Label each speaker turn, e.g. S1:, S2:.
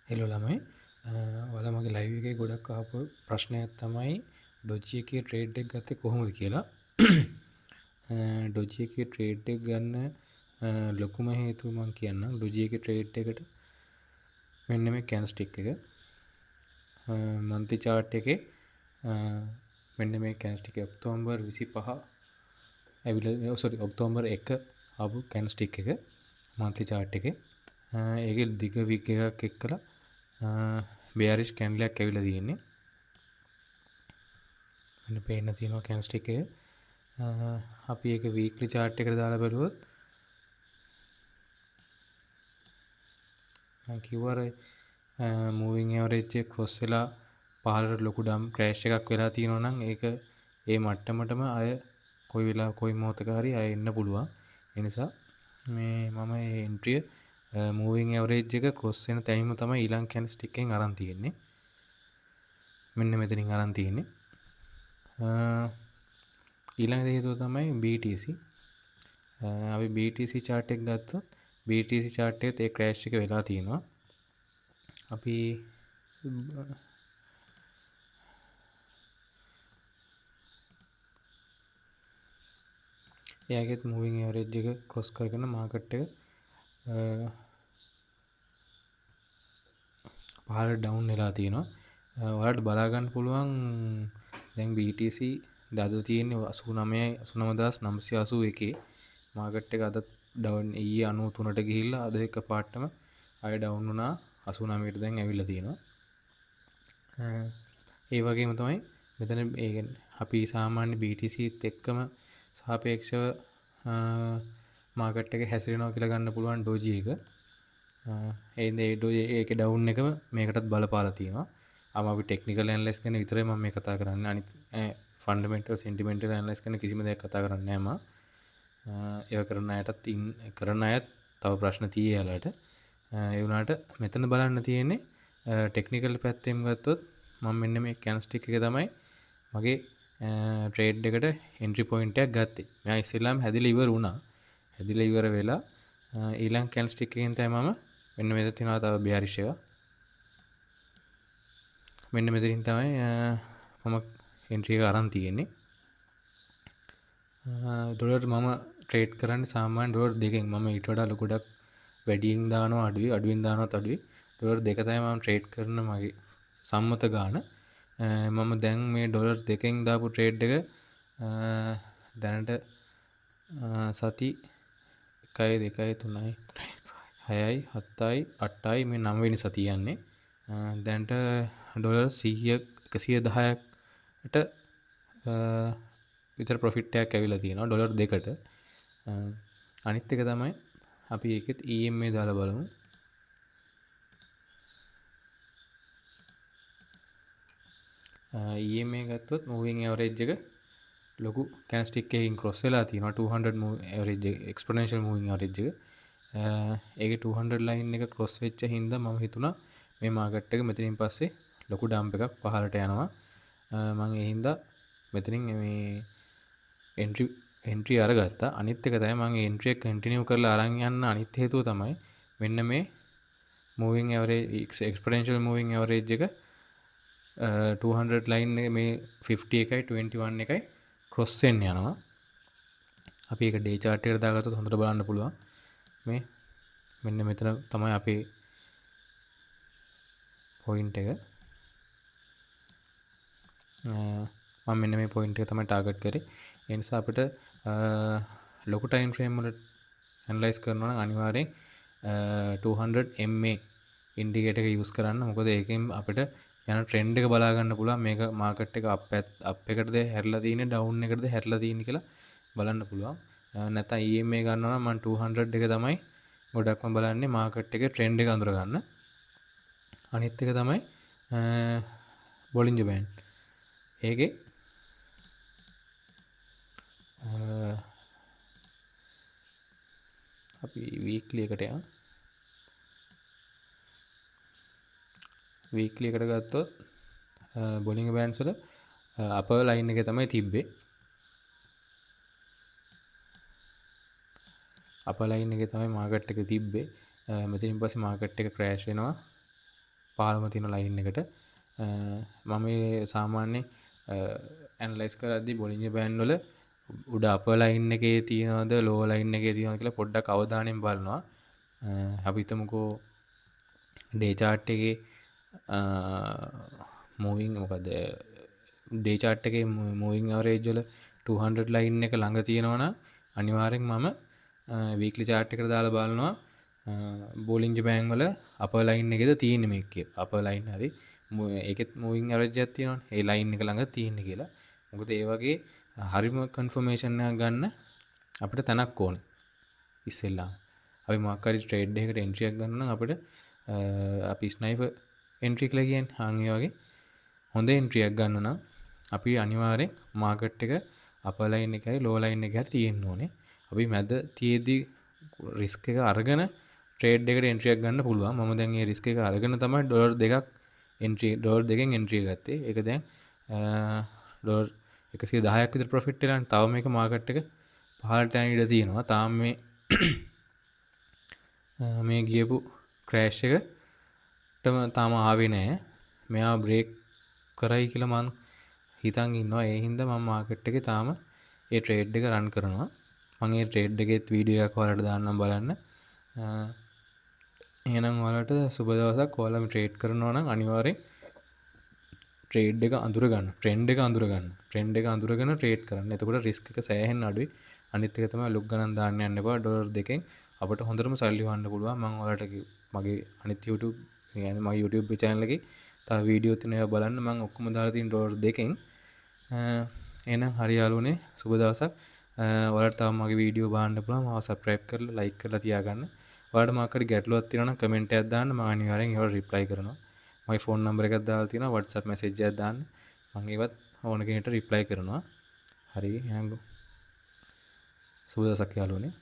S1: Hello ළමයි ඔයාලා මගේ ලයිව් එකේ ගොඩක් අහපු ප්‍රශ්නයක් තමයි ඩොජි එකේ ට්‍රේඩ් එක ගත්තේ කොහොමද කියලා. ඩොජි එකේ ට්‍රේඩ් එක ගන්න ලොකුම හේතුව මම කියන්නම්. ඩොජි එකේ ට්‍රේඩ් එකට මෙන්න මේ කැන්ඩල්ස්ටික් එක මන්ත්ලි chart එකේ මෙන්න මේ කැන්ඩල්ස්ටික් එක ඔක්තෝබර් 25 ඇවිල්ලා ඔක්තෝබර් 1 ආපු කැන්ඩල්ස්ටික් එක මන්ත්ලි chart එකේ ඒකේ දිග වික් එකක් එක්කලා බෙයාරිෂ් කැන්ඩල් එකක් ඇවිල්ලා තියෙන්නේ. මෙන්න පේන්න තියෙනවා කැන්ඩල්ස්ටික් එක. අපි ඒක වීක්ලි chart එකට දාලා බලුවොත් මම කිව්වර මූවිං ඇවරේජ් එක ක්‍රොස් වෙලා පහළට ලොකු ඩම් ක්‍රෑෂ් එකක් වෙලා තියෙනවා නම් ඒක ඒ මට්ටමටම අය කොයි මොහොතක හරි අය එන්න පුළුවන්. ඒ නිසා මේ මම මේ එන්ට්‍රිය මූවිං ඇවරේජ් එක ක්‍රොස් වෙන තැනින්ම තමයි ඊළඟ කැන්ඩල්ස්ටික් එකෙන් අරන් තියෙන්නේ. මෙන්න මෙතනින් අරන් තියෙන්නේ. ඊළඟ හේතුව තමයි BTC. අපි BTC chart එක ගත්තොත් BTC chart එකත් ඒ ක්‍රෑෂ් එක වෙලා තියෙනවා. අපි එයාගෙත් මූවිං ඇවරේජ් එක ක්‍රොස් කරගෙන මාකට් එක පහළට ඩවුන් වෙලා තියෙනවා. ඔයාලට බලා ගන්න පුළුවන් දැන් BTC අද තියෙන්නේ 89981 මාකට් එක අද ඩවුන් ඊයේ 93ට ගිහිල්ලා අද එක පාටම ආය ඩවුන් වුණා 89ට දැන් ඇවිල්ලා තියෙනවා. ඒ වගේම තමයි මෙතන අපි සාමාන්‍ය BTCත් එක්කම සාපේක්ෂව මාකට් එක හැසිරෙනවා කියලා ගන්න පුළුවන් ඩෝජි එක. ඒ ඩෝජි ඒක ඩවුන් එකම මේකටත් බලපාලා තියෙනවා. අපි ටෙක්නිකල් ඇනලයිස් ගැන විතරයි මම මේ කතා කරන්නේ. අනිත් ෆන්ඩමෙන්ටල් සෙන්ටිමෙන්ටල් ඇනලයිස් ගැන කිසිම දෙයක් කතා කරන්නේ නැහැ මම. ඒව කරන අයත් තව ප්‍රශ්න තියෙයි යාලට. ඒ වුණාට මෙතන බලන්න තියෙන්නේ ටෙක්නිකල් පැත්තෙන් ගත්තොත් මම මෙන්න මේ කැන්ඩල්ස්ටික් එක තමයි මගේ ට්‍රේඩ් එකට එන්ට්‍රි පොයින්ට් එකක් ගත්තේ. මම ඉස්සෙල්ලාම හැදිලා ඉවර වුණා. හැදිලා ඉවර වෙලා ඊළඟ කැන්ඩල්ස්ටික් එකෙන් තමයි මම මෙන්න මෙතන තියෙනවා තව බෙයාරිෂ් එක. මෙන්න මෙතනින් තමයි මම එන්ට්‍රි එක අරන් තියෙන්නේ. ඩොලර් මම ට්‍රේඩ් කරන්නේ සාමාන්‍ය ඩොලර් දෙකෙන්. මම ඊට වඩා ගොඩක් වැඩියෙන් දානවා අඩුවෙන් දානවත් අඩුයි. ඩොලර් දෙක තමයි මම ට්‍රේඩ් කරන මගේ සම්මත ගාන. මම දැන් මේ ඩොලර් දෙකෙන් දාපු ට්‍රේඩ් එක දැනට සති 1 2 3 6යි 7යි 8යි මේ 9 වෙනි සතිය යන්නේ. දැනට ඩොලර් 110කට විතර ප්‍රොෆිට් එකක් ඇවිල්ලා තියෙනවා ඩොලර් දෙකට. අනිත් එක තමයි අපි ඒකෙත් EMA දාලා බලමු. EMA ගත්තොත් මූවිං ඇවරේජ් එක ලොකු කැන්ඩල්ස්ටික් එකකින් ක්‍රොස් වෙලා තියෙනවා 200 මූවිං ඇවරේජ් එක එක්ස්පොනෙන්ෂල් මූවිං ඇවරේජ් එක. ඒකේ 200 ලයින් එක ක්‍රොස් වෙච්ච හින්දා මම හිතුණා මේ මාකට් එක මෙතනින් පස්සේ ලොකු ඩම්ප් එකක් පහළට යනවා. මම ඒ හින්දා මෙතනින් මේ එන්ට්‍රි අරගත්තා. අනිත් එක තමයි මම එන්ට්‍රි එක කන්ටිනියු කරලා අරන් යන්න අනිත් හේතුව තමයි මෙන්න මේ මූවිං ඇවරේජ් එක්ස්පොනෙන්ෂල් මූවිං ඇවරේජ් එක 200 ලයින් එක මේ 50 එකයි 21 එකයි ක්‍රොස් වෙන්න යනවා. අපි ඒක ඩේ chart එකට දාගත්තොත් හොඳට බලන්න පුළුවන්. මේ මෙන්න මෙතන තමයි අපේ පොයින්ට් එක. මම මෙන්න මේ පොයින්ට් එක තමයි ටාගට් කරේ. ඒ නිසා අපිට ලොකු ටයිම් ෆ්‍රේම් වල ඇනලයිස් කරනවා නම් අනිවාර්යෙන් 200 MA ඉන්ඩිකේටර් එක යූස් කරන්න. මොකද ඒකෙන් අපිට යන ට්‍රෙන්ඩ් එක බලා ගන්න පුළුවන්. මේක මාකට් එක අප් එකටද හැරිලා තියෙන්නේ ඩවුන් එකටද හැරිලා තියෙන්නේ කියලා බලන්න පුළුවන්. නැත්නම් EMA ගන්නවා නම් මම 200 එක තමයි ගොඩක්ම බලන්නේ මාකට් එකේ ට්‍රෙන්ඩ් එක අඳුර ගන්න. අනිත් එක තමයි බොලින්ජර් බෑන්ඩ්. ඒකේ අපි වීක්ලි එකට යමු. වීක්ලි එකට ගත්තොත් බොලින්ජර් බෑන්ඩ්ස් වල අපර් ලයින් එක තමයි තිබ්බේ. අපර් ලයින් එකේ තමයි මාකට් එක තිබ්බේ. මෙතනින් පස්සේ මාකට් එක ක්‍රෑෂ් වෙනවා. පහළම තියෙන ලයින් එකට මම සාමාන්‍ය ඇනලයිස් කරද්දි බොලින්ජර් බෑන්ඩ් වල උඩ අපර් ලයින් එකේ තියෙනවද ලෝවර් ලයින් එකේ තියෙනවද කියලා පොඩ්ඩක් අවධානයෙන් බලනවා. අපි හිතමුකෝ ඩේ චාර්ට් එකේ මූවිං මොකද ඩේ චාර්ට් එකේ මූවිං ඇවරේජ් වල 200 ලයින් එක ළඟ තියෙනවා නම් අනිවාර්යෙන් මම වීක්ලි චාර්ට් එකට දාලා බලනවා බෝලින්ජර් බෑන්ඩ් වල අපර් ලයින් එකේද තියෙන්නේ මේක කියලා. අපර් ලයින් හරි ඒකෙත් මූවිං ඇවරේජ් එකක් තියෙනවනේ. ඒ ලයින් එක ළඟ තියෙන්නේ කියලා. මොකද ඒ වගේ හරිම කන්ෆර්මේෂන් එකක් ගන්න අපිට තැනක් ඕනේ. ඉස්සෙල්ලා අපි මොකක් හරි ට්‍රේඩ් එකකට එන්ට්‍රි එකක් ගන්න නම් අපිට අපි ස්නයිපර් එන්ට්‍රි කියලා කියන්නේ ඒ වගේ හොඳ එන්ට්‍රි එකක් ගන්න නම් අපි අනිවාර්යෙන් මාකට් එක අපර් ලයින් එකයි ලෝ ලයින් එකයි තියෙන්න ඕනේ. අපි මැද තියේදී රිස්ක් එක අරගෙන ට්‍රේඩ් එකට එන්ට්‍රි එකක් ගන්න පුළුවන්. මම දැන් මේ රිස්ක් එක අරගෙන තමයි ඩොලර් දෙකෙන් එන්ට්‍රි ගත්තේ. ඒක දැන් ඩොලර් 110ක් විතර ප්‍රොෆිට් වෙලා තව මේක මාකට් එක පහළට යන ඉඩ තියෙනවා. තාම මේ ගියපු ක්‍රෑෂ් එකටම තාම ආවේ නැහැ. මෙයා බ්‍රේක් කරයි කියලා මං හිතන් ඉන්නවා. ඒ හින්දා මම මාකට් එකේ තාම ඒ ට්‍රේඩ් එක රන් කරනවා. මම ඒ ට්‍රේඩ් එකේත් වීඩියෝ එකක් ඔයාලට දාන්නම් බලන්න. එහෙනම් ඔයාලට සුබ දවසක්. ඔයාලා මේ ට්‍රේඩ් කරනවා නම් අනිවාර්යෙන් ට්‍රේඩ් එක අඳුර ගන්න. ට්‍රෙන්ඩ් එක අඳුර ගන්න. ට්‍රෙන්ඩ් එක අඳුරගෙන ට්‍රේඩ් කරන්න. එතකොට රිස්ක් එක සෑහෙන්න අඩුයි. අනිත් එක තමයි ලොක් ගණන් දාන්න යන්න එපා. ඩොලර් දෙකෙන් අපිට හොඳටම සල්ලි හොයන්න පුළුවන්. මම ඔයාලට මගේ අනිත් YouTube يعني මගේ YouTube channel එකේ තව වීඩියෝ තියෙනවා ඒවා බලන්න. මම ඔක්කොම දාලා තියෙන ඩොලර් දෙකෙන්. එහෙනම් හරි යාළුවනේ සුබ දවසක්. ඔයාලට තව මගේ වීඩියෝ බලන්න පුළුවන්. මාව subscribe කරලා like කරලා තියාගන්න. ඔයාලට මොකක් හරි ගැටලුවක් තියෙනවා නම් කමෙන්ට් එකක් දාන්න. මම අනිවාර්යෙන් ඒවට reply කරනවා. මගේ ෆෝන් නම්බර් එකක් දාලා තියෙනවා. WhatsApp message එකක් දාන්න. මම ඒවත් ඕන කෙනෙක්ට reply කරනවා. හරි එහෙනම් සුබ දවසක් යාළුවනේ.